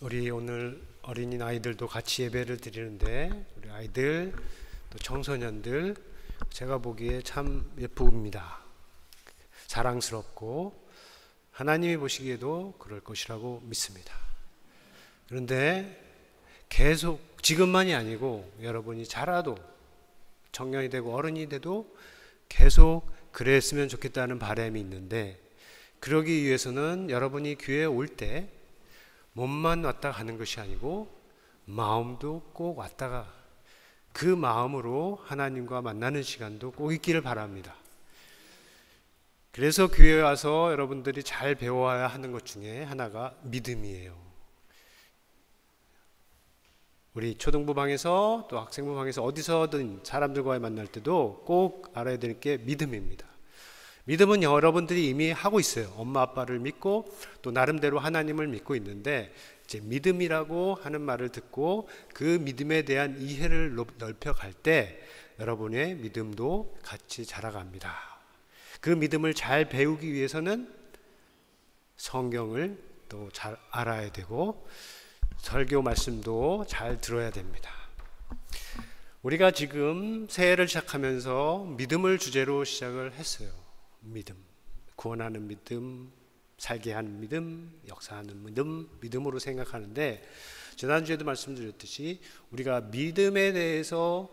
우리 오늘 어린이 아이들도 같이 예배를 드리는데 우리 아이들 또 청소년들 제가 보기에 참 예쁩니다. 사랑스럽고 하나님이 보시기에도 그럴 것이라고 믿습니다. 그런데 계속 지금만이 아니고 여러분이 자라도 청년이 되고 어른이 돼도 계속 그랬으면 좋겠다는 바람이 있는데, 그러기 위해서는 여러분이 교회에 올 때 몸만 왔다 가는 것이 아니고 마음도 꼭 왔다가 그 마음으로 하나님과 만나는 시간도 꼭 있기를 바랍니다. 그래서 교회에 와서 여러분들이 잘 배워야 하는 것 중에 하나가 믿음이에요. 우리 초등부 방에서 또 학생부 방에서 어디서든 사람들과의 만날 때도 꼭 알아야 될 게 믿음입니다. 믿음은 여러분들이 이미 하고 있어요. 엄마 아빠를 믿고 또 나름대로 하나님을 믿고 있는데, 이제 믿음이라고 하는 말을 듣고 그 믿음에 대한 이해를 넓혀갈 때 여러분의 믿음도 같이 자라갑니다. 그 믿음을 잘 배우기 위해서는 성경을 또 잘 알아야 되고 설교 말씀도 잘 들어야 됩니다. 우리가 지금 새해를 시작하면서 믿음을 주제로 시작을 했어요. 믿음, 구원하는 믿음, 살게 하는 믿음, 역사하는 믿음, 믿음으로 생각하는데, 지난주에도 말씀드렸듯이 우리가 믿음에 대해서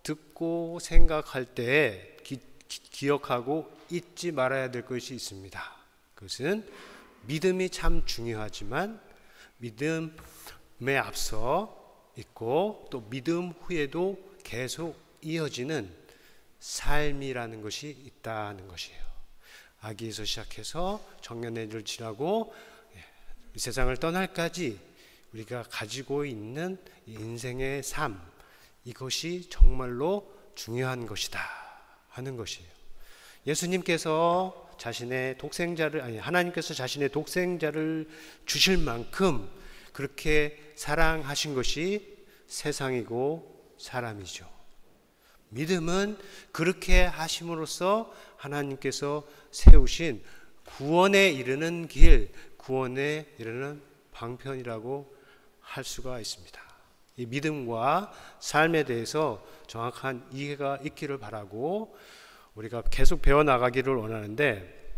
듣고 생각할 때 기억하고 잊지 말아야 될 것이 있습니다. 그것은 믿음이 참 중요하지만 믿음에 앞서 있고 또 믿음 후에도 계속 이어지는 삶이라는 것이 있다는 것이에요. 아기에서 시작해서 청년회를 지나고 이 세상을 떠날까지 우리가 가지고 있는 인생의 삶, 이것이 정말로 중요한 것이다 하는 것이에요. 예수님께서 자신의 독생자를, 하나님께서 자신의 독생자를 주실 만큼 그렇게 사랑하신 것이 세상이고 사람이죠. 믿음은 그렇게 하심으로써 하나님께서 세우신 구원에 이르는 길, 구원에 이르는 방편이라고 할 수가 있습니다. 이 믿음과 삶에 대해서 정확한 이해가 있기를 바라고 우리가 계속 배워나가기를 원하는데,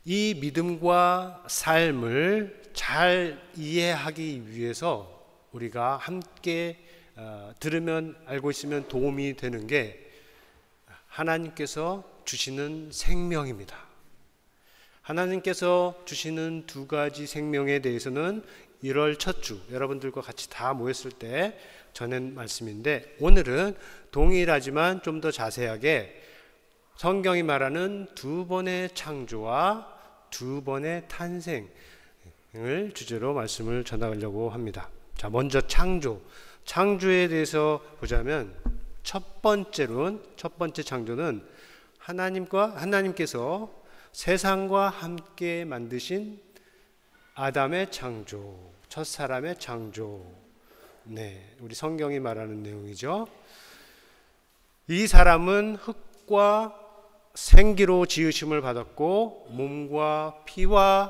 이 믿음과 삶을 잘 이해하기 위해서 우리가 함께 들으면 알고 있으면 도움이 되는 게 하나님께서 주시는 생명입니다. 하나님께서 주시는 두 가지 생명에 대해서는 1월 첫 주 여러분들과 같이 다 모였을 때 전한 말씀인데, 오늘은 동일하지만 좀 더 자세하게 성경이 말하는 두 번의 창조와 두 번의 탄생을 주제로 말씀을 전하려고 합니다. 자, 먼저 창조에 대해서 보자면 첫 번째 창조는 하나님께서 세상과 함께 만드신 아담의 창조, 첫 사람의 창조. 네, 우리 성경이 말하는 내용이죠. 이 사람은 흙과 생기로 지으심을 받았고 몸과 피와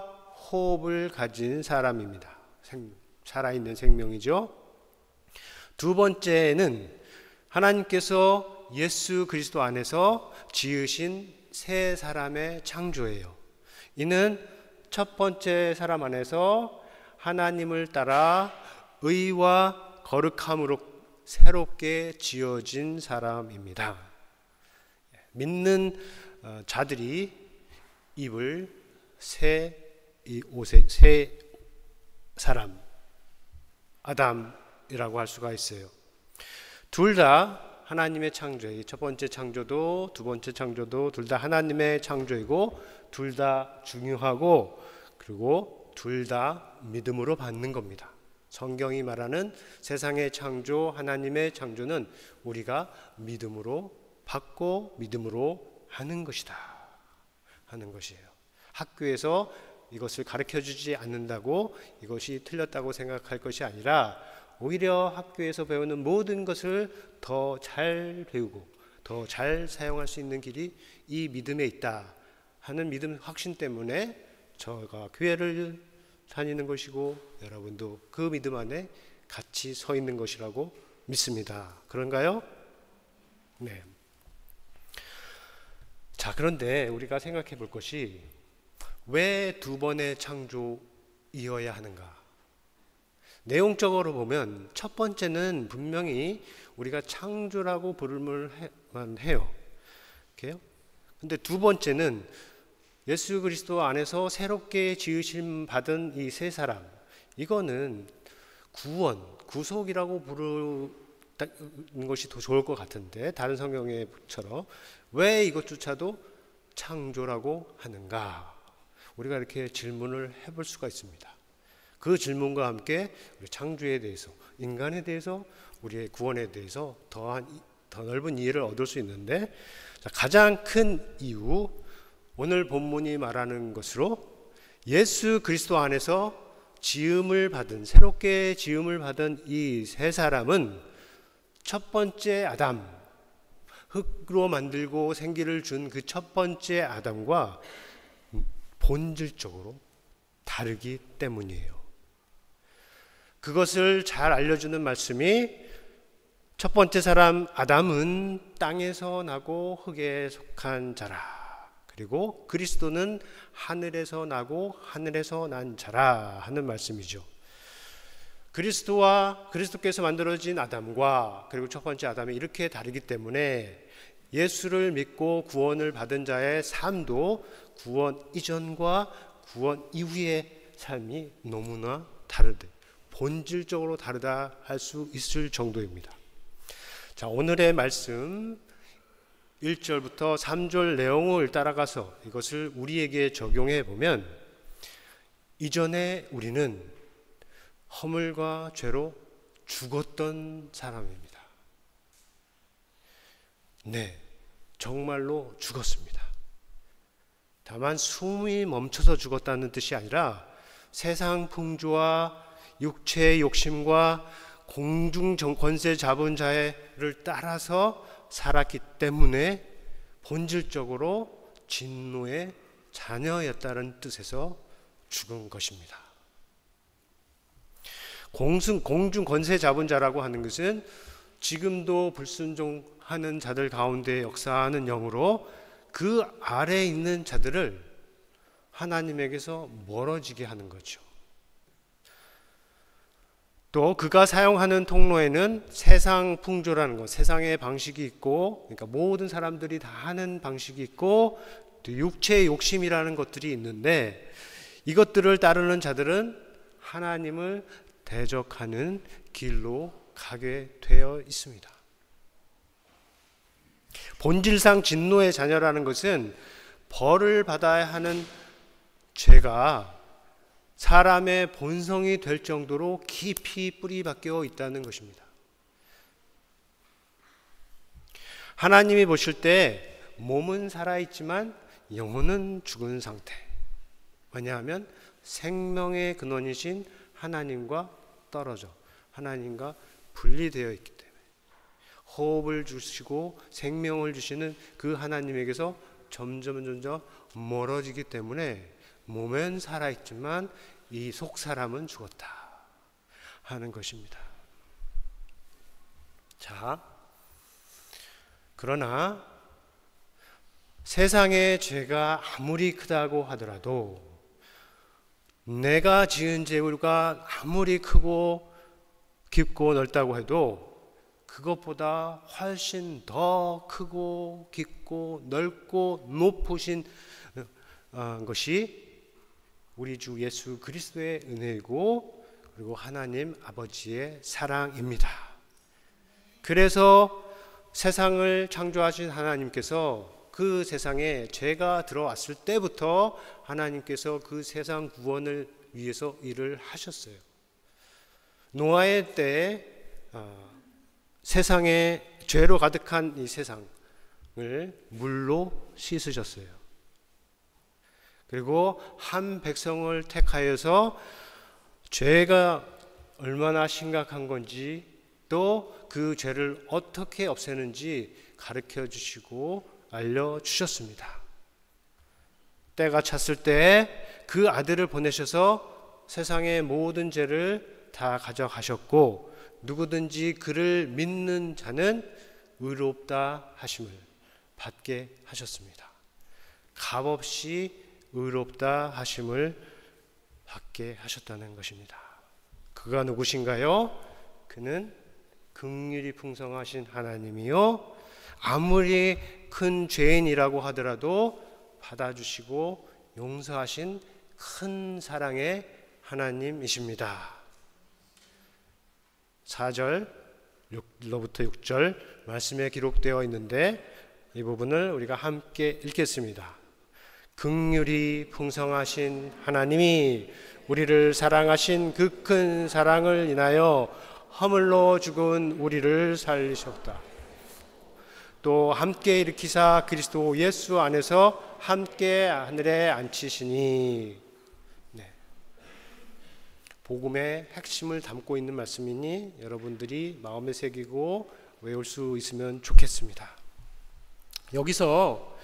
호흡을 가진 사람입니다. 살아있는 생명이죠. 두 번째는 하나님께서 예수 그리스도 안에서 지으신 새 사람의 창조예요. 이는 첫 번째 사람 안에서 하나님을 따라 의와 거룩함으로 새롭게 지어진 사람입니다. 믿는 자들이 입을 새 사람 아담이라고 할 수가 있어요. 둘 다 하나님의 창조예요. 첫 번째 창조도 두 번째 창조도 둘 다 하나님의 창조이고 둘 다 중요하고, 그리고 둘 다 믿음으로 받는 겁니다. 성경이 말하는 세상의 창조, 하나님의 창조는 우리가 믿음으로 받고 믿음으로 하는 것이다 하는 것이에요. 학교에서 이것을 가르쳐주지 않는다고 이것이 틀렸다고 생각할 것이 아니라, 오히려 학교에서 배우는 모든 것을 더 잘 배우고 더 잘 사용할 수 있는 길이 이 믿음에 있다 하는 믿음 확신 때문에 저가 교회를 다니는 것이고 여러분도 그 믿음 안에 같이 서 있는 것이라고 믿습니다. 그런가요? 네. 자, 그런데 우리가 생각해 볼 것이 왜 두 번의 창조이어야 하는가? 내용적으로 보면 첫 번째는 분명히 우리가 창조라고 부를만 해요. 근데 두 번째는 예수 그리스도 안에서 새롭게 지으심 받은 이 세 사람, 이거는 구원, 구속이라고 부르는 것이 더 좋을 것 같은데 다른 성경에처럼 왜 이것조차도 창조라고 하는가? 우리가 이렇게 질문을 해볼 수가 있습니다. 그 질문과 함께 우리 창조에 대해서, 인간에 대해서, 우리의 구원에 대해서 더 넓은 이해를 얻을 수 있는데, 가장 큰 이유, 오늘 본문이 말하는 것으로 예수 그리스도 안에서 지음을 받은, 새롭게 지음을 받은 이 세 사람은 첫 번째 아담, 흙으로 만들고 생기를 준 그 첫 번째 아담과 본질적으로 다르기 때문이에요. 그것을 잘 알려주는 말씀이 첫 번째 사람 아담은 땅에서 나고 흙에 속한 자라. 그리고 그리스도는 하늘에서 나고 하늘에서 난 자라 하는 말씀이죠. 그리스도께서 만들어진 아담과 그리고 첫 번째 아담이 이렇게 다르기 때문에 예수를 믿고 구원을 받은 자의 삶도 구원 이전과 구원 이후의 삶이 너무나 다르다. 본질적으로 다르다 할 수 있을 정도입니다. 자, 오늘의 말씀 1절부터 3절 내용을 따라가서 이것을 우리에게 적용해 보면 이전에 우리는 허물과 죄로 죽었던 사람입니다. 네, 정말로 죽었습니다. 다만 숨이 멈춰서 죽었다는 뜻이 아니라 세상 풍조와 육체의 욕심과 공중 권세 잡은 자를 따라서 살았기 때문에 본질적으로 진노의 자녀였다는 뜻에서 죽은 것입니다. 공중 권세 잡은 자라고 하는 것은 지금도 불순종하는 자들 가운데 역사하는 영으로 그 아래에 있는 자들을 하나님에게서 멀어지게 하는 거죠. 또 그가 사용하는 통로에는 세상 풍조라는 것, 세상의 방식이 있고, 그러니까 모든 사람들이 다 하는 방식이 있고, 또 육체의 욕심이라는 것들이 있는데 이것들을 따르는 자들은 하나님을 대적하는 길로 가게 되어 있습니다. 본질상 진노의 자녀라는 것은 벌을 받아야 하는 죄가 사람의 본성이 될 정도로 깊이 뿌리 박혀 있다는 것입니다. 하나님이 보실 때 몸은 살아있지만 영혼은 죽은 상태. 왜냐하면 생명의 근원이신 하나님과 떨어져 하나님과 분리되어 있기 때문에 호흡을 주시고 생명을 주시는 그 하나님에게서 점점 멀어지기 때문에 몸은 살아있지만 이 속사람은 죽었다 하는 것입니다. 자, 그러나 세상의 죄가 아무리 크다고 하더라도 내가 지은 죄가 아무리 크고 깊고 넓다고 해도 그것보다 훨씬 더 크고 깊고 넓고 높으신 것이 우리 주 예수 그리스도의 은혜이고 그리고 하나님 아버지의 사랑입니다. 그래서 세상을 창조하신 하나님께서 그 세상에 죄가 들어왔을 때부터 하나님께서 그 세상 구원을 위해서 일을 하셨어요. 노아의 때에 세상에 죄로 가득한 이 세상을 물로 씻으셨어요. 그리고 한 백성을 택하여서 죄가 얼마나 심각한 건지 또 그 죄를 어떻게 없애는지 가르쳐 주시고 알려주셨습니다. 때가 찼을 때 그 아들을 보내셔서 세상의 모든 죄를 다 가져가셨고 누구든지 그를 믿는 자는 의롭다 하심을 받게 하셨습니다. 값없이 의롭다 하심을 받게 하셨다는 것입니다. 그가 누구신가요? 그는 긍휼이 풍성하신 하나님이요, 아무리 큰 죄인이라고 하더라도 받아주시고 용서하신 큰 사랑의 하나님이십니다. 4절로부터 6절 말씀에 기록되어 있는데 이 부분을 우리가 함께 읽겠습니다. 긍휼이 풍성하신 하나님이 우리를 사랑하신 그 큰 사랑을 인하여 허물로 죽은 우리를 살리셨다. 또 함께 일으키사 그리스도 예수 안에서 함께 하늘에 앉히시니. 복음의 핵심을 담고 있는 말씀이니 여러분들이 마음에 새기고 외울 수 있으면 좋겠습니다. 여기서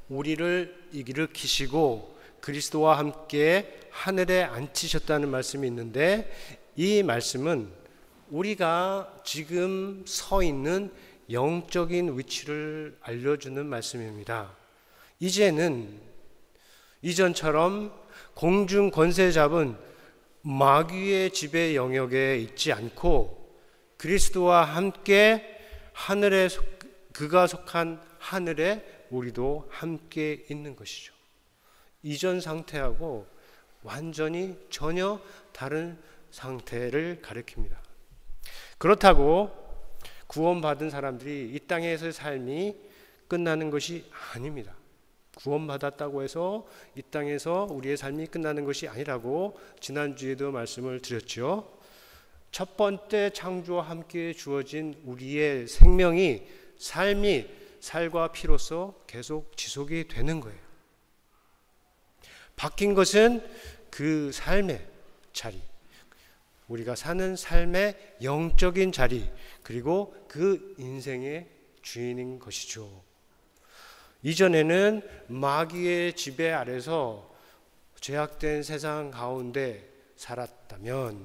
우리를 일으키시고 그리스도와 함께 하늘에 앉히셨다는 말씀이 있는데, 이 말씀은 우리가 지금 서 있는 영적인 위치를 알려주는 말씀입니다. 이제는 이전처럼 공중 권세 잡은 마귀의 지배 영역에 있지 않고 그리스도와 함께 하늘에 그가 속한 하늘에 우리도 함께 있는 것이죠. 이전 상태하고 완전히 전혀 다른 상태를 가리킵니다. 그렇다고 구원받은 사람들이 이 땅에서의 삶이 끝나는 것이 아닙니다. 구원받았다고 해서 이 땅에서 우리의 삶이 끝나는 것이 아니라고 지난주에도 말씀을 드렸죠. 첫 번째 창조와 함께 주어진 우리의 생명이, 삶이 살과 피로서 계속 지속이 되는 거예요. 바뀐 것은 그 삶의 자리, 우리가 사는 삶의 영적인 자리, 그리고 그 인생의 주인인 것이죠. 이전에는 마귀의 지배 아래서 죄악된 세상 가운데 살았다면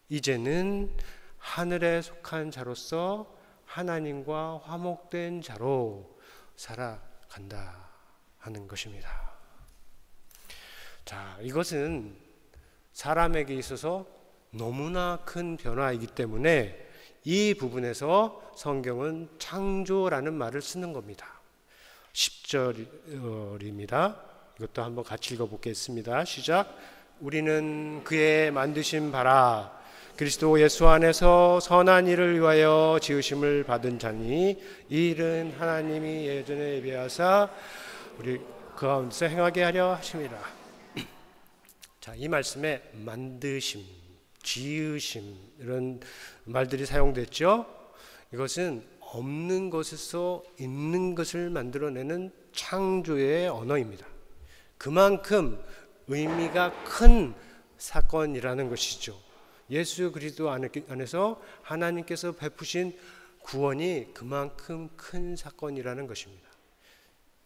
이제는 하늘에 속한 자로서 하나님과 화목된 자로 살아간다 하는 것입니다. 자, 이것은 사람에게 있어서 너무나 큰 변화이기 때문에 이 부분에서 성경은 창조라는 말을 쓰는 겁니다. 10절입니다. 이것도 한번 같이 읽어보겠습니다. 시작. 우리는 그의 만드신 바라 그리스도 예수 안에서 선한 일을 위하여 지으심을 받은 자니 이 일은 하나님이 예전에 예비하사 우리 그 가운데서 행하게 하려 하심이라. 자, 이 말씀에 만드심, 지으심 이런 말들이 사용됐죠. 이것은 없는 것에서 있는 것을 만들어내는 창조의 언어입니다. 그만큼 의미가 큰 사건이라는 것이죠. 예수 그리스도 안에서 하나님께서 베푸신 구원이 그만큼 큰 사건이라는 것입니다.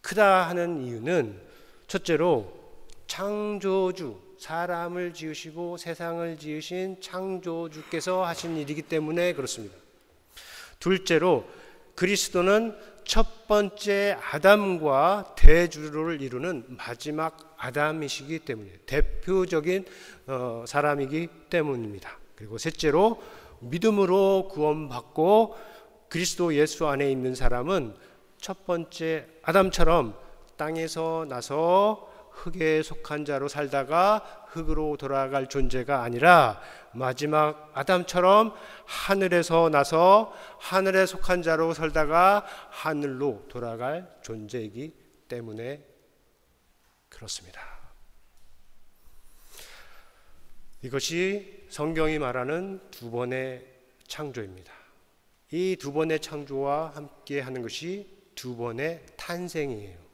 크다 하는 이유는 첫째로 창조주, 사람을 지으시고 세상을 지으신 창조주께서 하신 일이기 때문에 그렇습니다. 둘째로 그리스도는 첫 번째 아담과 대주를 이루는 마지막 아담이시기 때문에 대표적인 사람이기 때문입니다. 그리고 셋째로 믿음으로 구원받고 그리스도 예수 안에 있는 사람은 첫 번째 아담처럼 땅에서 나서 흙에 속한 자로 살다가 흙으로 돌아갈 존재가 아니라 마지막 아담처럼 하늘에서 나서 하늘에 속한 자로 살다가 하늘로 돌아갈 존재이기 때문에 그렇습니다. 이것이 성경이 말하는 두 번의 창조입니다. 이 두 번의 창조와 함께 하는 것이 두 번의 탄생이에요.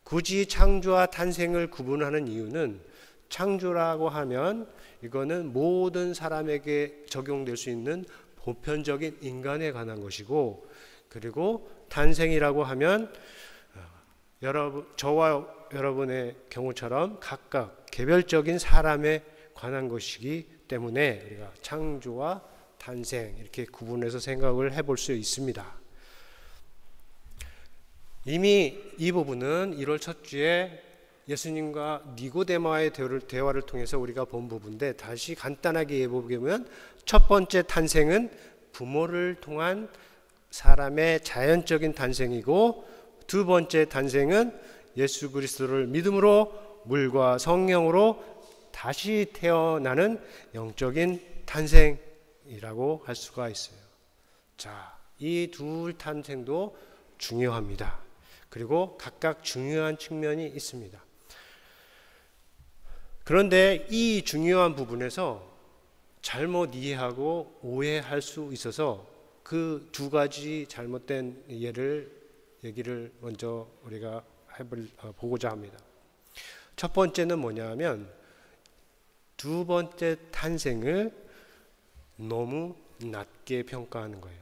굳이 창조와 탄생을 구분하는 이유는 창조라고 하면 이거는 모든 사람에게 적용될 수 있는 보편적인 인간에 관한 것이고, 그리고 탄생이라고 하면 저와 여러분의 경우처럼 각각 개별적인 사람에 관한 것이기 때문에 우리가 창조와 탄생 이렇게 구분해서 생각을 해볼 수 있습니다. 이미 이 부분은 1월 첫 주에 예수님과 니고데모와의 대화를 통해서 우리가 본 부분인데, 다시 간단하게 해보면 첫 번째 탄생은 부모를 통한 사람의 자연적인 탄생이고, 두 번째 탄생은 예수 그리스도를 믿음으로 물과 성령으로 다시 태어나는 영적인 탄생이라고 할 수가 있어요. 자, 이 둘 탄생도 중요합니다. 그리고 각각 중요한 측면이 있습니다. 그런데 이 중요한 부분에서 잘못 이해하고 오해할 수 있어서 그 두 가지 잘못된 얘기를 먼저 우리가 보고자 합니다. 첫 번째는 뭐냐면, 두 번째 탄생을 너무 낮게 평가하는 거예요.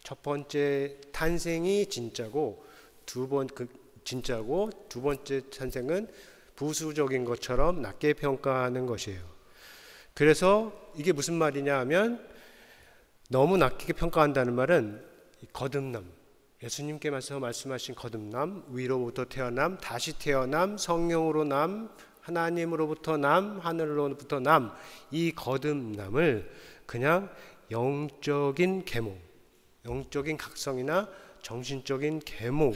첫 번째 탄생이 진짜고 두 번째 탄생은 부수적인 것처럼 낮게 평가하는 것이에요. 그래서 이게 무슨 말이냐 하면, 너무 낮게 평가한다는 말은 거듭남, 예수님께서 말씀하신 거듭남, 위로부터 태어남, 다시 태어남, 성령으로 남, 하나님으로부터 남, 하늘로부터 남, 이 거듭남을 그냥 영적인 계몽, 영적인 각성이나 정신적인 계몽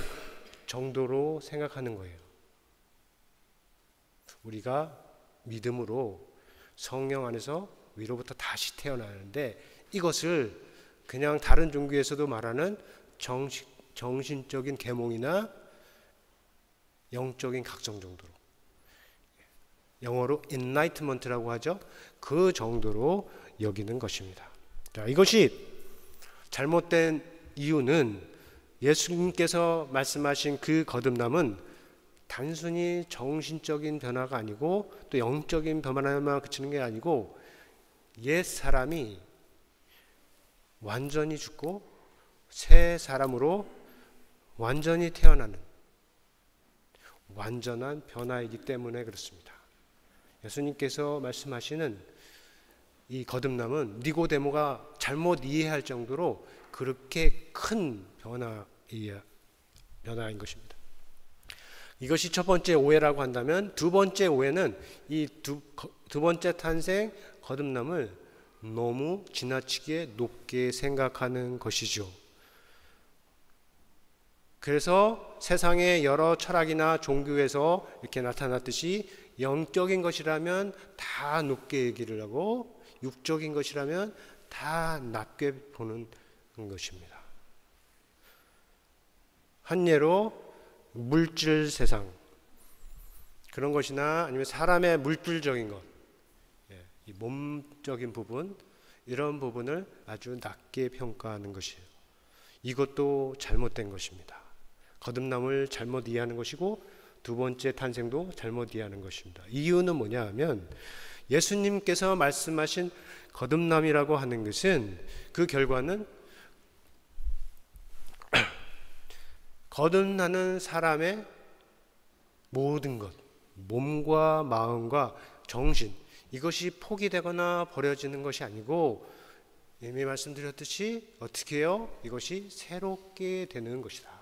정도로 생각하는 거예요. 우리가 믿음으로 성령 안에서 위로부터 다시 태어나는데, 이것을 그냥 다른 종교에서도 말하는 정신적인 계몽이나 영적인 각성 정도로, 영어로 enlightenment라고 하죠. 그 정도로 여기는 것입니다. 자, 이것이 잘못된 이유는, 예수님께서 말씀하신 그 거듭남은 단순히 정신적인 변화가 아니고 또 영적인 변화만 그치는 게 아니고, 옛 사람이 완전히 죽고 새 사람으로 완전히 태어나는 완전한 변화이기 때문에 그렇습니다. 예수님께서 말씀하시는 이 거듭남은 니고데모가 잘못 이해할 정도로 그렇게 큰 변화인 것입니다. 이것이 첫 번째 오해라고 한다면, 두 번째 오해는 이 두 번째 탄생 거듭남을 너무 지나치게 높게 생각하는 것이죠. 그래서 세상의 여러 철학이나 종교에서 이렇게 나타났듯이, 영적인 것이라면 다 높게 얘기를 하고 육적인 것이라면 다 낮게 보는 것입니다. 한 예로 물질 세상, 그런 것이나 아니면 사람의 물질적인 것, 이 몸적인 부분, 이런 부분을 아주 낮게 평가하는 것이에요. 이것도 잘못된 것입니다. 거듭남을 잘못 이해하는 것이고, 두 번째 탄생도 잘못 이해하는 것입니다. 이유는 뭐냐 하면, 예수님께서 말씀하신 거듭남이라고 하는 것은, 그 결과는 거듭나는 사람의 모든 것, 몸과 마음과 정신, 이것이 포기되거나 버려지는 것이 아니고, 이미 말씀드렸듯이 어떻게 해요? 이것이 새롭게 되는 것이다.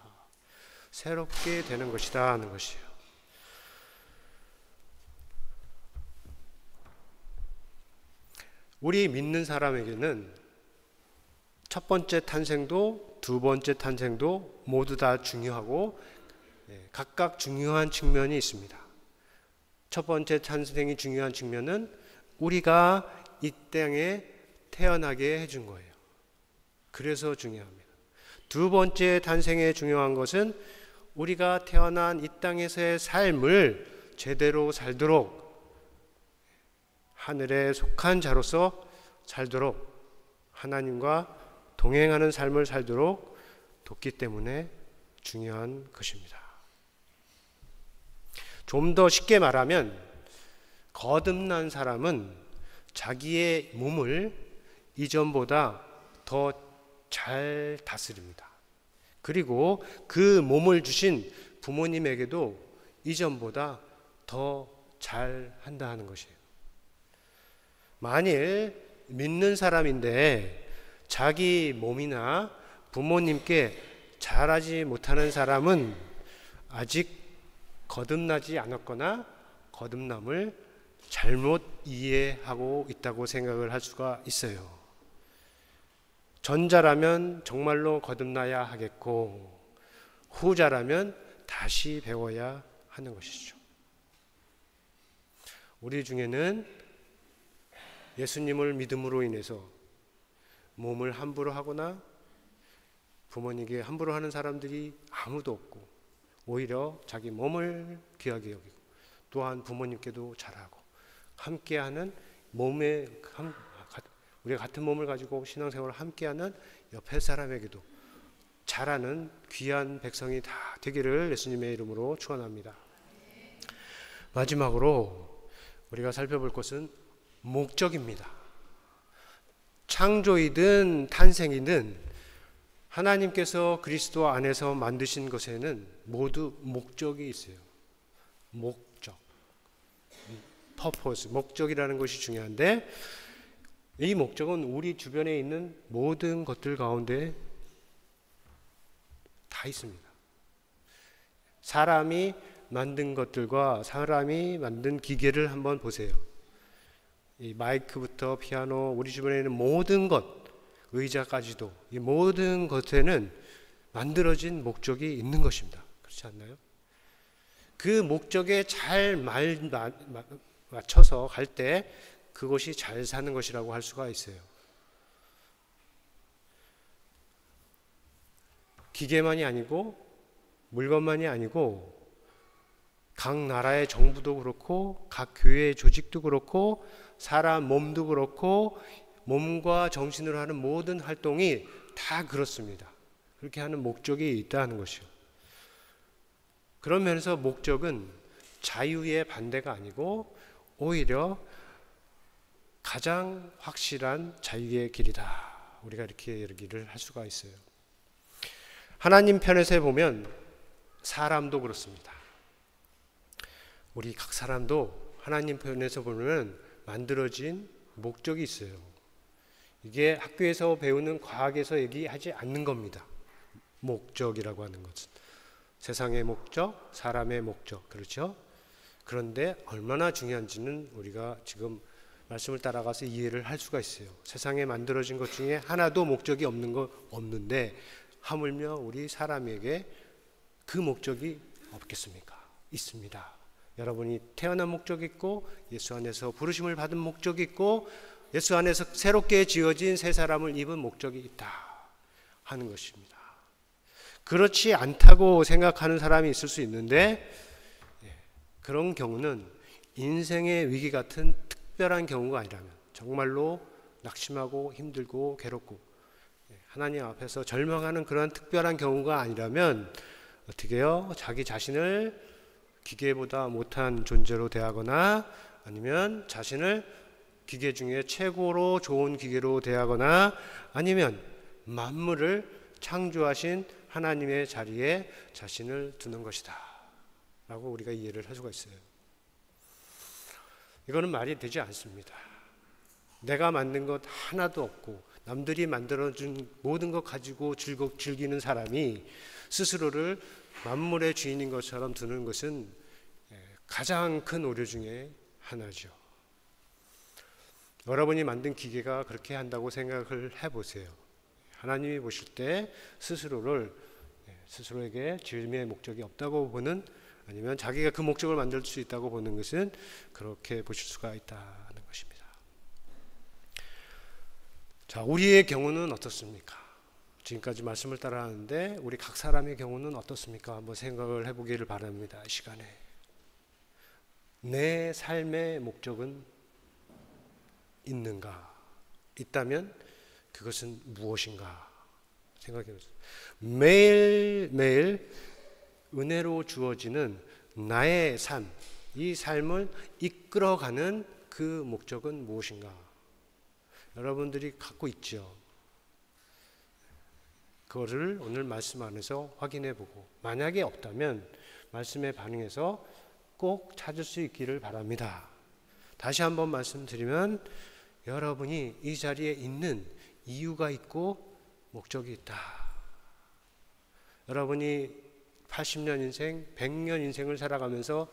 새롭게 되는 것이다 하는 것이에요. 우리 믿는 사람에게는 첫 번째 탄생도 두 번째 탄생도 모두 다 중요하고, 각각 중요한 측면이 있습니다. 첫 번째 탄생이 중요한 측면은 우리가 이 땅에 태어나게 해준 거예요. 그래서 중요합니다. 두 번째 탄생에 중요한 것은 우리가 태어난 이 땅에서의 삶을 제대로 살도록, 하늘에 속한 자로서 살도록, 하나님과 동행하는 삶을 살도록 돕기 때문에 중요한 것입니다. 좀 더 쉽게 말하면, 거듭난 사람은 자기의 몸을 이전보다 더 잘 다스립니다. 그리고 그 몸을 주신 부모님에게도 이전보다 더 잘 한다 하는 것이에요. 만일 믿는 사람인데 자기 몸이나 부모님께 잘하지 못하는 사람은 아직 거듭나지 않았거나 거듭남을 잘못 이해하고 있다고 생각을 할 수가 있어요. 전자라면 정말로 거듭나야 하겠고 후자라면 다시 배워야 하는 것이죠. 우리 중에는 예수님을 믿음으로 인해서 몸을 함부로 하거나 부모님에게 함부로 하는 사람들이 아무도 없고 오히려 자기 몸을 귀하게 여기고 또한 부모님께도 잘하고 함께하는 우리가 같은 몸을 가지고 신앙생활을 함께하는 옆에 사람에게도 잘하는 귀한 백성이 다 되기를 예수님의 이름으로 축원합니다. 마지막으로 우리가 살펴볼 것은 목적입니다. 창조이든 탄생이든 하나님께서 그리스도 안에서 만드신 것에는 모두 목적이 있어요. 목적, purpose, 목적이라는 것이 중요한데 이 목적은 우리 주변에 있는 모든 것들 가운데 다 있습니다. 사람이 만든 것들과 사람이 만든 기계를 한번 보세요. 이 마이크부터 피아노, 우리 주변에 있는 모든 것, 의자까지도 이 모든 것에는 만들어진 목적이 있는 것입니다. 그렇지 않나요? 그 목적에 잘 맞춰서 갈 때 그것이 잘 사는 것이라고 할 수가 있어요. 기계만이 아니고 물건만이 아니고 각 나라의 정부도 그렇고 각 교회의 조직도 그렇고 사람 몸도 그렇고 몸과 정신으로 하는 모든 활동이 다 그렇습니다. 그렇게 하는 목적이 있다는 것이요. 그런 면에서 목적은 자유의 반대가 아니고 오히려 가장 확실한 자유의 길이다. 우리가 이렇게 얘기를 할 수가 있어요. 하나님 편에서 보면 사람도 그렇습니다. 우리 각 사람도 하나님 편에서 보면 만들어진 목적이 있어요. 이게 학교에서 배우는 과학에서 얘기하지 않는 겁니다. 목적이라고 하는 것은 세상의 목적, 사람의 목적, 그렇죠? 그런데 얼마나 중요한지는 우리가 지금 말씀을 따라가서 이해를 할 수가 있어요. 세상에 만들어진 것 중에 하나도 목적이 없는데 하물며 우리 사람에게 그 목적이 없겠습니까? 있습니다. 여러분이 태어난 목적이 있고 예수 안에서 부르심을 받은 목적이 있고 예수 안에서 새롭게 지어진 새 사람을 입은 목적이 있다 하는 것입니다. 그렇지 않다고 생각하는 사람이 있을 수 있는데 그런 경우는 인생의 위기 같은 특별한 경우가 아니라면 정말로 낙심하고 힘들고 괴롭고 하나님 앞에서 절망하는 그런 특별한 경우가 아니라면 어떻게 해요? 자기 자신을 기계보다 못한 존재로 대하거나 아니면 자신을 기계 중에 최고로 좋은 기계로 대하거나 아니면 만물을 창조하신 하나님의 자리에 자신을 두는 것이다 라고 우리가 이해를 할 수가 있어요. 이거는 말이 되지 않습니다. 내가 만든 것 하나도 없고 남들이 만들어준 모든 것 가지고 즐기는 사람이 스스로를 만물의 주인인 것처럼 두는 것은 가장 큰 오류 중에 하나죠. 여러분이 만든 기계가 그렇게 한다고 생각을 해보세요. 하나님이 보실 때 스스로에게 지음의 목적이 없다고 보는 아니면 자기가 그 목적을 만들 수 있다고 보는 것은 그렇게 보실 수가 있다는 것입니다. 자, 우리의 경우는 어떻습니까? 지금까지 말씀을 따라하는데 우리 각 사람의 경우는 어떻습니까? 한번 생각을 해보기를 바랍니다. 이 시간에 내 삶의 목적은 있는가? 있다면 그것은 무엇인가? 생각해보세요. 매일매일 은혜로 주어지는 나의 삶, 이 삶을 이끌어가는 그 목적은 무엇인가? 여러분들이 갖고 있죠. 그거를 오늘 말씀 안에서 확인해 보고 만약에 없다면 말씀에 반응해서 꼭 찾을 수 있기를 바랍니다. 다시 한번 말씀드리면 여러분이 이 자리에 있는 이유가 있고 목적이 있다. 여러분이 80년 인생, 100년 인생을 살아가면서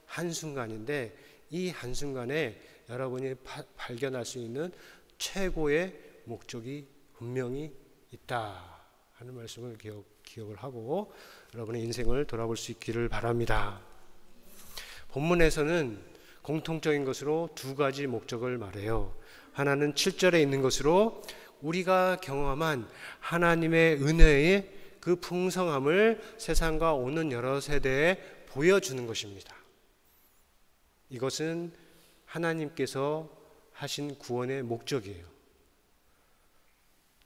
한순간인데 이 한순간에 여러분이 발견할 수 있는 최고의 목적이 분명히 있다 하는 말씀을 기억을 하고 여러분의 인생을 돌아볼 수 있기를 바랍니다. 본문에서는 공통적인 것으로 두 가지 목적을 말해요. 하나는 7절에 있는 것으로 우리가 경험한 하나님의 은혜의 그 풍성함을 세상과 오는 여러 세대에 보여주는 것입니다. 이것은 하나님께서 하신 구원의 목적이에요.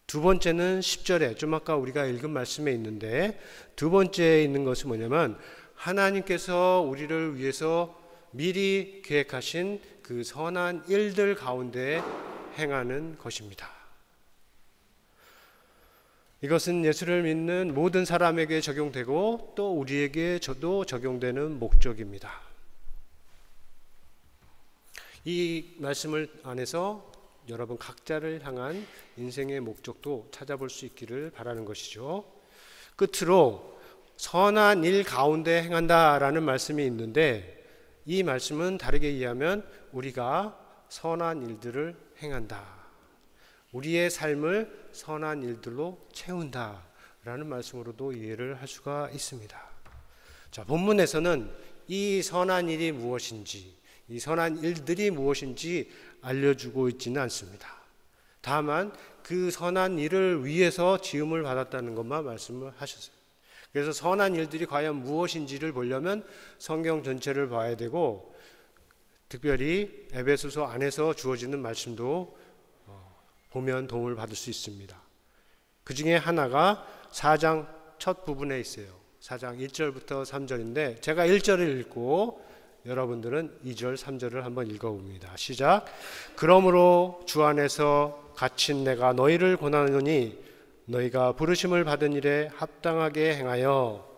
두 번째는 10절에 좀 아까 우리가 읽은 말씀에 있는데 두 번째에 있는 것은 뭐냐면 하나님께서 우리를 위해서 미리 계획하신 그 선한 일들 가운데 행하는 것입니다. 이것은 예수를 믿는 모든 사람에게 적용되고 또 우리에게도 적용되는 목적입니다. 이 말씀을 안에서 여러분 각자를 향한 인생의 목적도 찾아볼 수 있기를 바라는 것이죠. 끝으로 선한 일 가운데 행한다라는 말씀이 있는데 이 말씀은 다르게 이해하면 우리가 선한 일들을 행한다. 우리의 삶을 선한 일들로 채운다 라는 말씀으로도 이해를 할 수가 있습니다. 자, 본문에서는 이 선한 일이 무엇인지 이 선한 일들이 무엇인지 알려주고 있지는 않습니다. 다만 그 선한 일을 위해서 지음을 받았다는 것만 말씀을 하셨어요. 그래서 선한 일들이 과연 무엇인지를 보려면 성경 전체를 봐야 되고 특별히 에베소서 안에서 주어지는 말씀도 보면 도움을 받을 수 있습니다. 그 중에 하나가 4장 첫 부분에 있어요. 4장 1절부터 3절인데 제가 1절을 읽고 여러분들은 2절, 3절을 한번 읽어봅니다. 시작. 그러므로 주 안에서 갇힌 내가 너희를 권하노니 너희가 부르심을 받은 일에 합당하게 행하여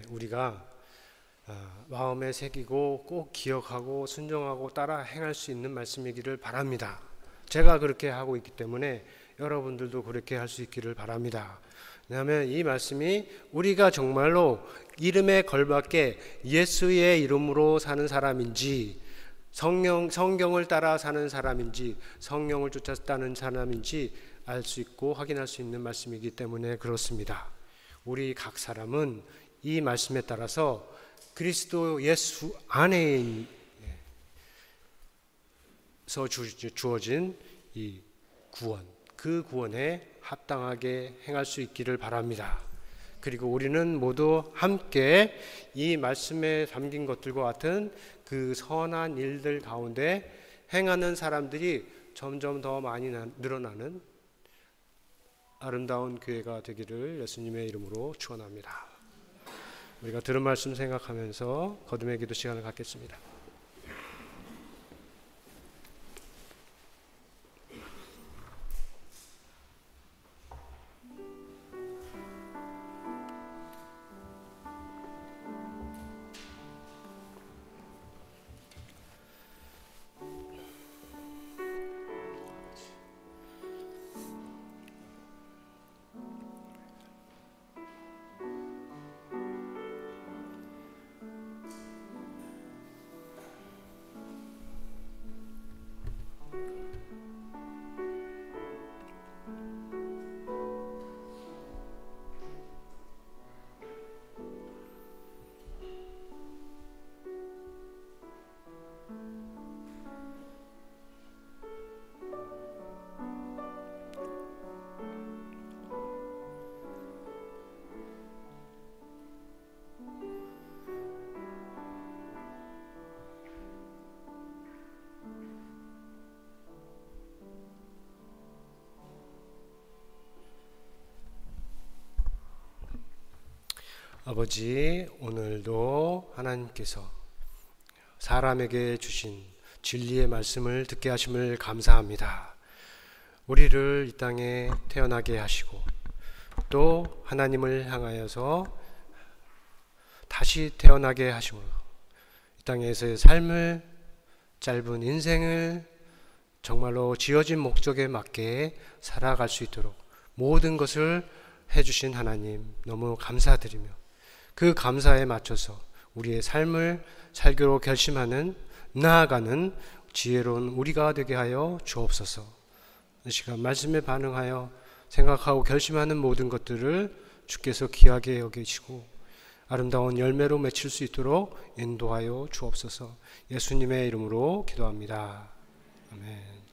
우리가 마음에 새기고 꼭 기억하고 순종하고 따라 행할 수 있는 말씀이기를 바랍니다. 제가 그렇게 하고 있기 때문에 여러분들도 그렇게 할 수 있기를 바랍니다. 왜냐하면 이 말씀이 우리가 정말로 이름에 걸맞게 예수의 이름으로 사는 사람인지 성경을 따라 사는 사람인지 성령을 쫓았다는 사람인지 알 수 있고 확인할 수 있는 말씀이기 때문에 그렇습니다. 우리 각 사람은 이 말씀에 따라서 그리스도 예수 안에서 주어진 이 구원, 그 구원에 합당하게 행할 수 있기를 바랍니다. 그리고 우리는 모두 함께 이 말씀에 담긴 것들과 같은 그 선한 일들 가운데 행하는 사람들이 점점 더 많이 늘어나는 아름다운 교회가 되기를 예수님의 이름으로 축원합니다. 우리가 들은 말씀 생각하면서 거듭의 기도 시간을 갖겠습니다. 아버지, 오늘도 하나님께서 사람에게 주신 진리의 말씀을 듣게 하심을 감사합니다. 우리를 이 땅에 태어나게 하시고 또 하나님을 향하여서 다시 태어나게 하심으로 이 땅에서의 삶을, 짧은 인생을 정말로 지어진 목적에 맞게 살아갈 수 있도록 모든 것을 해주신 하나님 너무 감사드리며 그 감사에 맞춰서 우리의 삶을 살기로 결심하는, 나아가는 지혜로운 우리가 되게 하여 주옵소서. 이 시간 말씀에 반응하여 생각하고 결심하는 모든 것들을 주께서 귀하게 여기시고 아름다운 열매로 맺힐 수 있도록 인도하여 주옵소서. 예수님의 이름으로 기도합니다. 아멘.